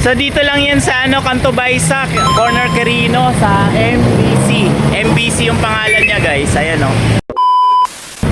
So dito lang yan sa Canto Baysa, Corner Quirino sa MBC. MBC yung pangalan niya guys, ayan o.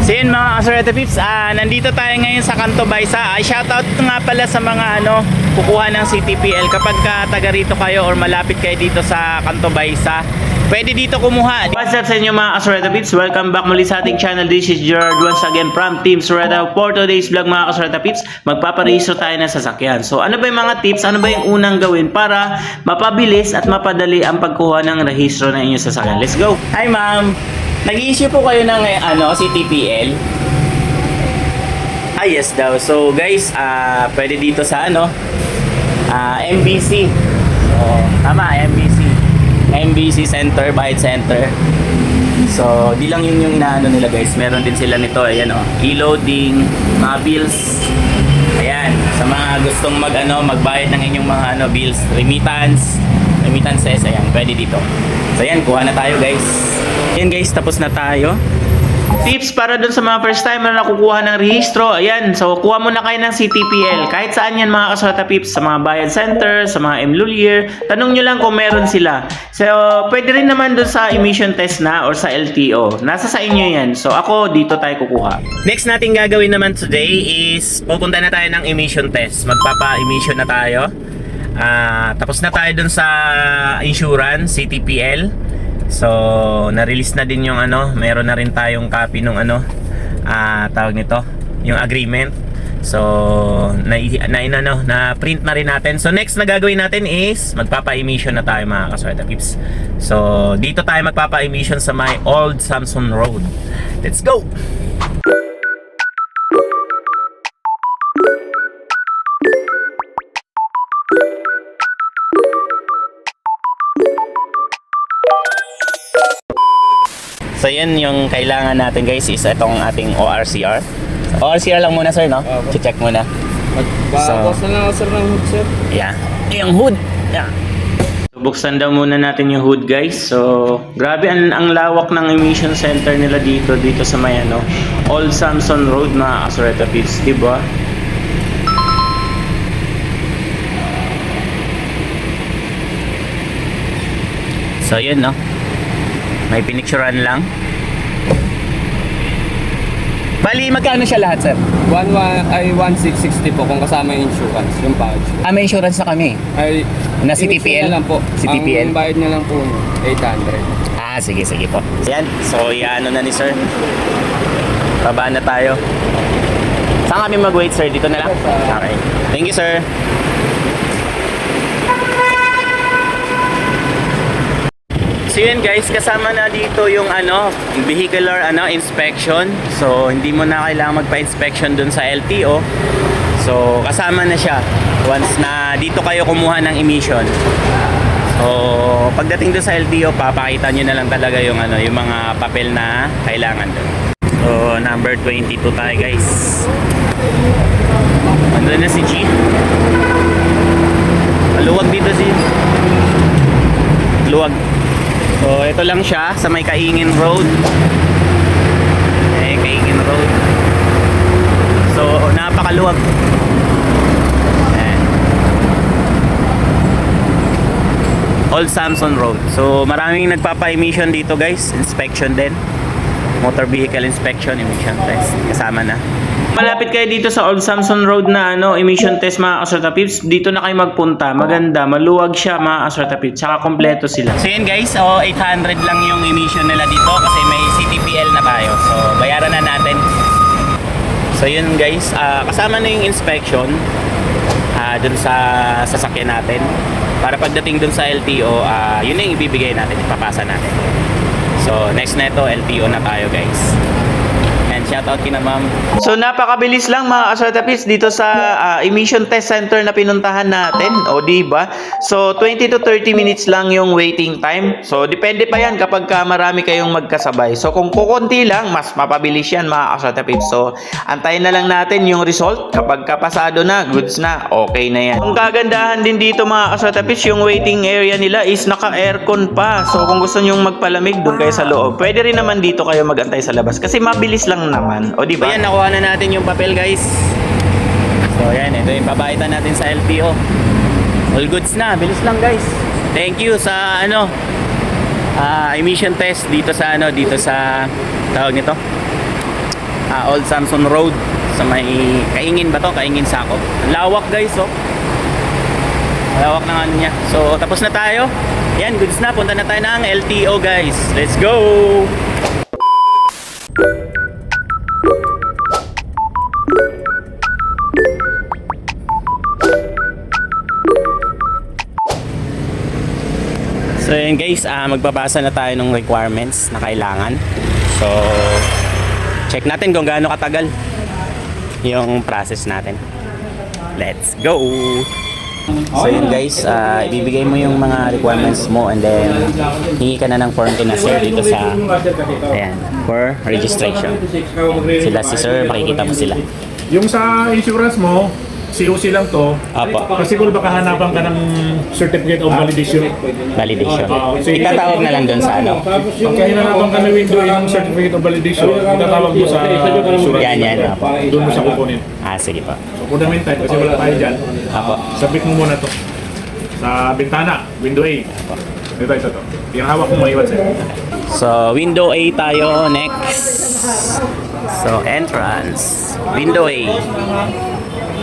So yun mga Kasureta Pips, nandito tayo ngayon sa Canto Baysa. Shoutout nga pala sa mga kukuha ng CTPL kapag taga rito kayo or malapit kayo dito sa Canto Baysa. Pwede dito kumuha. What's up sa inyo mga Kasureta Pips? Welcome back muli sa ating channel. This is Gerard once again from Team Sureta. For today's vlog mga Kasureta Pips, magpaparehistro tayo ng sasakyan. So ano ba yung mga tips? Ano ba yung unang gawin para mapabilis at mapadali ang pagkuha ng rehistro ng inyong sasakyan? Let's go! Hi ma'am! Nag-i-issue po kayo ng CTPL? Yes daw. So guys, pwede dito sa MBC. So, tama, MBC Center, Bayad Center. So, di lang yun yung inaano nila guys. Meron din sila nito, ayan e-loading, mga bills. Ayan, sa mga gustong magbayad ng inyong mga bills, remittances, ayan, pwede dito. So, ayan, kuha na tayo guys. Ayan guys, tapos na tayo. Tips para dun sa mga first time na nakukuha ng rehistro. Ayan, so kuha muna kayo ng CTPL. Kahit saan yan mga Kasureta Pips, sa mga Bayad Center, sa mga MLulier. Tanong nyo lang kung meron sila. So, pwede rin naman dun sa emission test na or sa LTO. Nasa sa inyo yan. So, ako dito tayo kukuha. Next natin gagawin naman today is pupunta na tayo ng emission test. Magpapa-emission na tayo. Tapos na tayo dun sa insurance, CTPL. So, na-release na din yung meron na rin tayong copy nung tawag nito, yung agreement. So, na-print na rin natin. So, next na gagawin natin is magpapa-emission na tayo mga Kasureta Pips. So, dito tayo magpapa-emission sa my Old Samson Road. Let's go! So yan yung kailangan natin guys is itong ating ORCR. ORCR lang muna sir, no? Check muna. Magbawas na lang ako sir ng hood sir. Yeah. Yung hood. Yeah. So, buksan daw muna natin yung hood guys. So grabe ang lawak ng emission center nila dito sa may Old Samson Road mga Kasureta Pips, diba? So yun no. May pinicturan lang. Bali, magkano siya lahat, sir? 1,660 po kung kasama yung insurance, yung package. May insurance na kami. Ay, Na CTPL? na lang po. CTPL? Ang bayad niya lang po, 800. Sige po. Yan. So, iano na ni sir. Baba na tayo. Saan kami mag-wait, sir? Dito na lang? Okay. Thank you, sir. So yun guys, kasama na dito yung vehicular inspection. So hindi mo na kailangan magpa-inspection dun sa LTO. So kasama na siya once na dito kayo kumuha ng emission. So pagdating dun sa LTO, papakita nyo na lang talaga yung yung mga papel na kailangan dun. So number 22 tayo guys. Andun na si G. Maluwag dito si luwag. So, ito lang siya sa may Kaingin Road. Kaingin Road. So, napakaluwag. Ayan. Old Samson Road. So, maraming nagpapa-emission dito guys. Inspection din. Motor vehicle inspection, emission test. Kasama na. Malapit kayo dito sa Old Samson Road na emission test mga Kasureta Pips. Dito na kayo magpunta. Maganda, maluwag siya mga Kasureta Pips. Tsaka kompleto sila. So yun guys, 800 lang yung emission nila dito kasi may CTPL na tayo. So bayaran na natin. So yun guys, kasama na yung inspection dun sa sasakyan natin. Para pagdating dun sa LTO, yun na yung ibibigay natin, ipapasa natin. So next na ito, LTO na tayo guys. Shoutout kina ma'am. So napakabilis lang mga Kasureta Pips dito sa emission test center na pinuntahan natin. O diba? So 20 to 30 minutes lang yung waiting time. So depende pa yan kapag marami kayong magkasabay. So kung kukunti lang, mas mapabilis yan mga Kasureta Pips. So antayin na lang natin yung result. Kapag kapasado na, goods na, okay na yan. Ang kagandahan din dito mga Kasureta Pips, yung waiting area nila is naka-aircon pa. So kung gusto nyong magpalamig, doon kayo sa loob. Pwede rin naman dito kayo magantay sa labas kasi mabilis lang naman. O diba? Ayan, nakuha na natin yung papel guys. So ayan, ito yung babaitan natin sa LTO. All goods na, bilis lang guys. Thank you sa ano emission test dito sa tawag nito. Old Samson Road sa may Kaingin ba to? Kaingin Sakop. Ang lawak guys, oh. Lawak ng ano niya. So tapos na tayo. Yan, goods na. Punta na tayo ng LTO guys. Let's go! So yun guys, magpapasa na tayo ng requirements na kailangan. So check natin kung gaano katagal yung process natin. Let's go! So yun guys, ibibigay mo yung mga requirements mo and then hingi ka na ng form to na sir dito sa ayan, for registration. Sila si sir, makikita mo sila. Yung sa insurance mo, COC lang to. Apo, Possible ba kahanapan ka ng certificate of validation? validation. So, Itatawag na lang dun sa ano. Pagka hinanapan ka ng window yung certificate of validation, itatawag mo sa insurance. Yan, apo. Doon mo siya kukunin. Sige pa. So, for the meantime, kasi wala tayo dyan, Apo. sabit mo muna to sa bintana, window A. Ito. Yung hawak mo maiwan sa'yo. So, window A tayo next. So, entrance. Window A.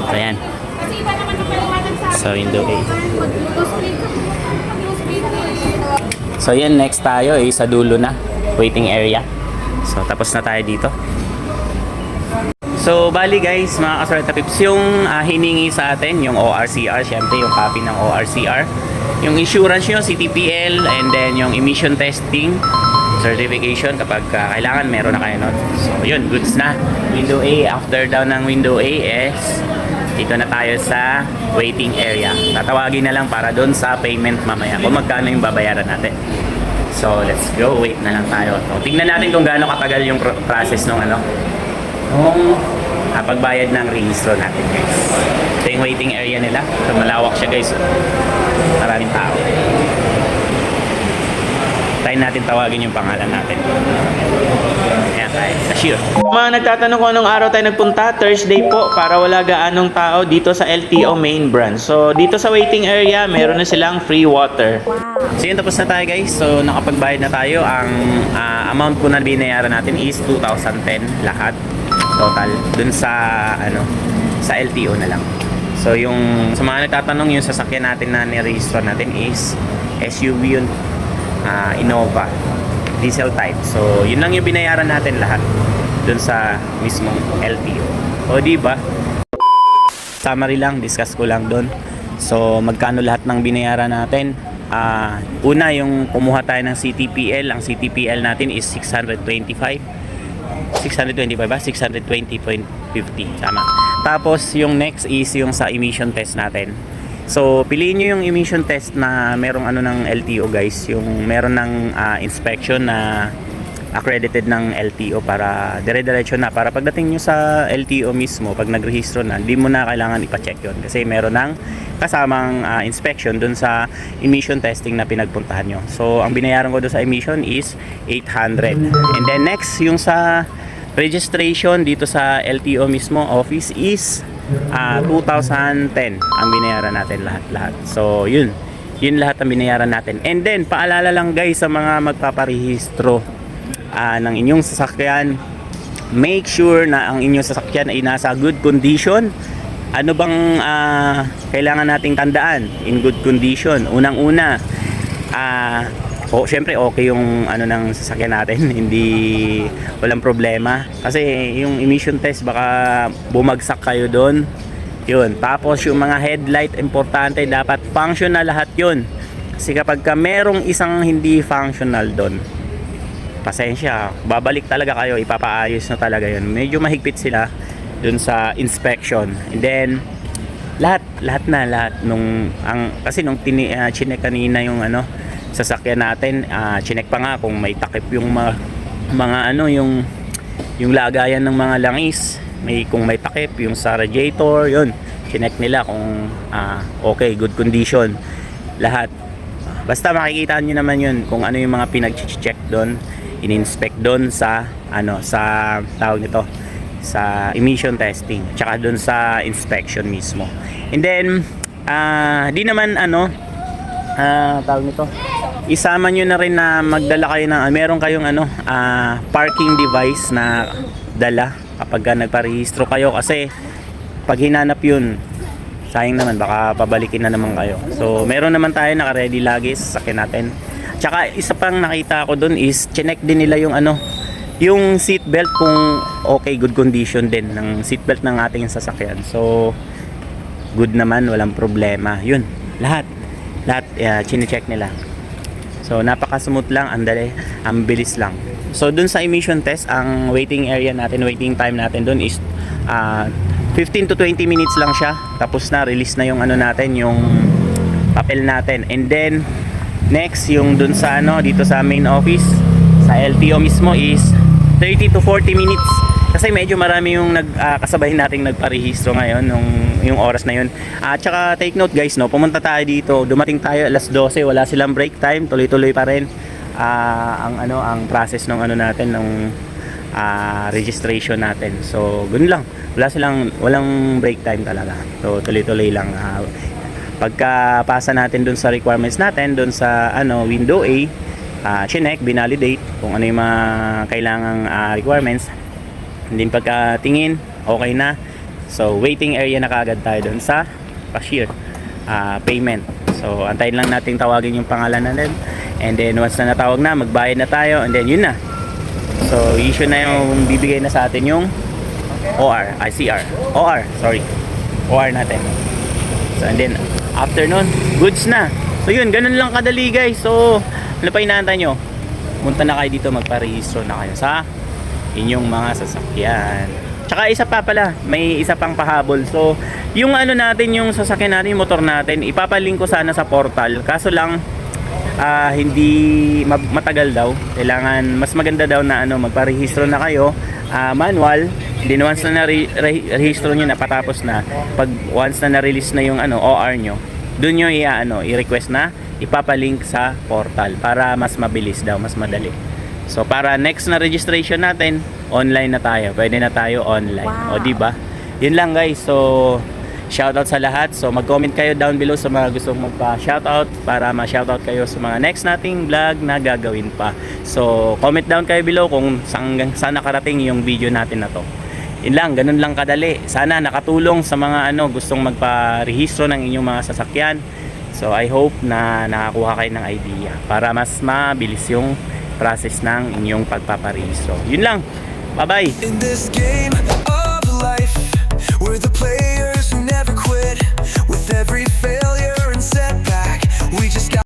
So, yan. Kasi iba naman yung paliwanag sa akin. So, window A. Mag-speak ka. Mag-speak. So, yan. Next tayo sa dulo na. Waiting area. So, tapos na tayo dito. So, bali guys, mga kasorta pips, yung hiningi sa atin, yung ORCR, syempre yung copy ng ORCR. Yung insurance nyo, CTPL, and then yung emission testing certification kapag kailangan, meron na kayo nun. So, yun, goods na. Window A, after down ng window A is dito na tayo sa waiting area. Tatawagin na lang para doon sa payment mamaya kung magkano yung babayaran natin. So, let's go. Wait na lang tayo. So, tingnan natin kung gaano katagal yung process nung pagbayad ng registro natin guys. Ito yung waiting area nila. So, malawak siya guys. Maraming tao. Tayo natin tawagin yung pangalan natin. Ayan tayo. Cashier. Mga nagtatanong kung anong araw tayo nagpunta, Thursday po para wala gaanong tao dito sa LTO main branch. So dito sa waiting area, meron na silang free water. So yun, tapos na tayo guys. So nakapagbayad na tayo. Ang amount po na binayaran natin is 2,010 lahat. Total. Dun sa sa LTO na lang. So yung sa mga nagtatanong, yung sasakyan natin na ni-register natin is SUV yun. Innova diesel type. So yun lang yung binayaran natin lahat dun sa mismong LTO. O di ba? Summary lang, discuss ko lang dun. So magkano lahat ng binayaran natin? Una, yung kumuha tayo ng CTPL. Ang CTPL natin is 625 ba? 620.50. Tama. Tapos yung next is yung sa emission test natin. So, piliin nyo yung emission test na merong ng LTO guys. Yung meron ng inspection na accredited ng LTO para dire-diretso na. Para pagdating nyo sa LTO mismo, pag nagrehistro na, hindi mo na kailangan ipacheck yun. Kasi meron ng kasamang inspection dun sa emission testing na pinagpuntahan nyo. So, ang binayaran ko dun sa emission is 800. And then next, yung sa registration dito sa LTO mismo office is 2,010 ang binayaran natin lahat. So yun lahat ang binayaran natin. And then paalala lang guys sa mga magpaparehistro ng inyong sasakyan, make sure na ang inyong sasakyan ay nasa good condition. Ano bang kailangan nating tandaan? In good condition, unang-una syempre okay yung ng sasakyan natin, hindi walang problema. Kasi yung emission test baka bumagsak kayo doon. Yun. Tapos yung mga headlight importante, dapat functional lahat yun. Kasi kapag merong isang hindi functional doon, pasensya, babalik talaga kayo, ipapaayos na talaga yun. Medyo mahigpit sila doon sa inspection. And then lahat nung kasi nung chinek kanina yung sasakyan natin, chinek pa nga kung may takip yung mga yung lagayan ng mga langis, kung may takip yung sa radiator, yun chinek nila kung okay, good condition lahat. Basta makikita nyo naman yun kung ano yung mga pinag-check doon, in-inspect doon sa sa tawag nito, sa emission testing, tsaka doon sa inspection mismo. And then di naman tawag nito, isama nyo na rin na magdala kayo ng meron kayong parking device na dala kapag nagparehistro kayo, kasi pag hinanap yun, sayang naman, baka pabalikin na naman kayo. So meron naman tayo naka-ready lagi sa sasakyan natin. Tsaka isa pang nakita ko dun is chinek din nila yung yung seatbelt, kung okay, good condition din ng seatbelt ng ating sasakyan. So good naman, walang problema. Yun, lahat chine-check nila. So napaka-smooth lang, andali, ang bilis lang. So dun sa emission test, ang waiting area natin, waiting time natin dun is 15 to 20 minutes lang siya. Tapos na, release na yung natin, yung papel natin. And then next, yung dun sa dito sa main office, sa LTO mismo is 30 to 40 minutes. Kasi medyo marami yung kasabay nating nagparehistro ngayon yung oras na yun. At saka take note guys, pumunta tayo dito, dumating tayo alas 12, wala silang break time, tuloy-tuloy pa rin ang process ng natin, ng registration natin. So ganun lang, walang break time talaga. So tuloy-tuloy lang. Pagka pasa natin dun sa requirements natin, dun sa window A, chinek, binalidate kung ano yung mga kailangang requirements. Hindi pagkatingin, okay na. So waiting area na kaagad tayo dun sa cashier, payment. So antayin lang nating tawagin yung pangalan natin, and then once na natawag na, magbayad na tayo, and then yun na. So issue na yung bibigay na sa atin yung OR natin. So and then after nun, goods na. So yun, ganun lang kadali guys. So ano pa inaantay nyo? Punta na kayo dito, magparehistro na kayo sa inyong mga sasakyan. Tsaka isa pa pala, may isa pang pahabol. So yung natin, yung sasakyan natin, yung motor natin, ipapalink ko sana sa portal. Kaso lang hindi matagal daw. Kailangan, mas maganda daw na magparehistro na kayo, manual. Then once na rehistro nyo na, patapos na, pag once na na-release na yung OR nyo, dun nyo i-request na ipapalink sa portal para mas mabilis daw, mas madali. So para next na registration natin, online na tayo. Pwede na tayo online. Wow. O di ba? Yun lang guys. So shoutout sa lahat. So mag-comment kayo down below sa mga gustong magpa-shoutout para ma-shoutout kayo sa mga next nating vlog na gagawin pa. So comment down kayo below kung saan nakarating yung video natin na to. Yun lang, ganun lang kadali. Sana nakatulong sa mga gustong magpa-rehistro ng inyong mga sasakyan. So I hope na nakakuha kayo ng idea para mas mabilis yung process ng inyong pagpaparehistro. Yun lang. Bye-bye. In this game of life, we're the players.